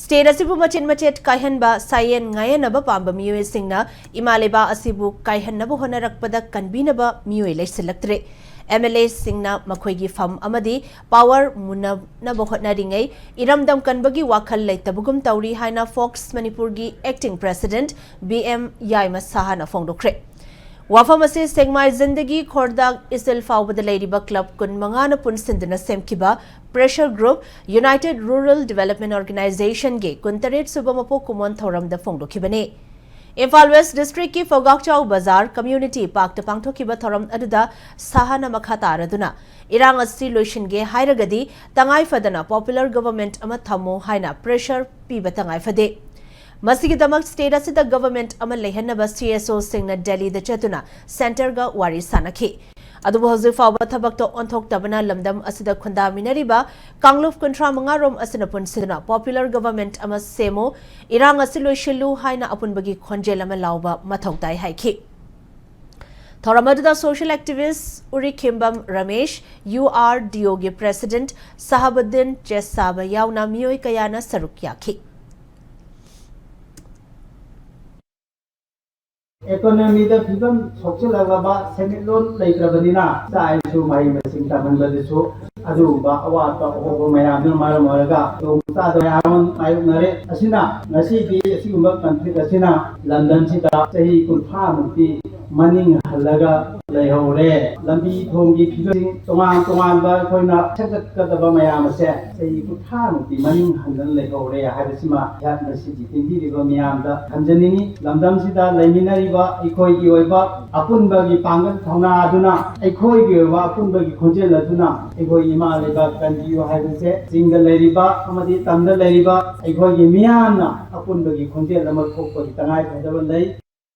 State asibu machin machet kaihanba sayen ngayanaba pamba miyoy singna imaleba asibu kaihannabu honarakpada kanbinaba miyoy laisilaktre. MLA singna makhoigi fam amadi power munabna hotnaringai iramdam kanbagi wakhal laitabugum tauri haina Focs Manipur gi acting president BM Yaima Sahana fongdokre. Wafam ase Sengmai Zindagi Khordag Isil Faubada Ladybug Club kun mangana punsindana semkiba Pressure Group United Rural Development Organization ge kuntaret subamapo kumon thoram da fongdokibane. Imphal West District ki Fogakchau Bazaar Community Park ta pangthokiba thoram aduda sahana makhataraduna irang asi loishin ge hairagadi tangai fadana popular government ama thamo haina pressure piba tangai fade. Masigidamak state asida government amal lehanaba CSO singna Delhi da chatuna center ga wari sanaki. Adubu hazu fawba thabak to onthok tabana lamdam asida khunda minariba kangluf kontra mangarom asina punsidna popular government ama semo irang asilo shilu haina apunbagi khonjel ama lauba mathautai haiki. Thoramadu social activist Uri Kimbam Ramesh URDO ge president Sahabuddin Chesaba yauna miyoi kayana saruk yaki. Economy the freedom social agaba semilon like Rabadina, Sai to my missing Taman Badiso, Aduba, Awata, over my Abdul Maraga, to Sadam, I narrate Asina, Nasi, Sima country Asina, London Sita, say he could farm the Manning Halaga, Lahore, Lambi, Tongi, Pizzing, Toman, Koina, Takataba Mayama said, say he could farm the Manning Handan Lahore, Hadasima, Yatna City, Tindi, Miamda, Hanjanini, London Sita, Laminari. Ikoi gi oiba apunba gi pangan thona aduna ikoi gi oiba apunba gi khonjel aduna ikoi ima leba kanji haibse single leriba amadi tamda leriba ikoi gi miyamna apunba gi khonjel amal thokko tangai phadaba lei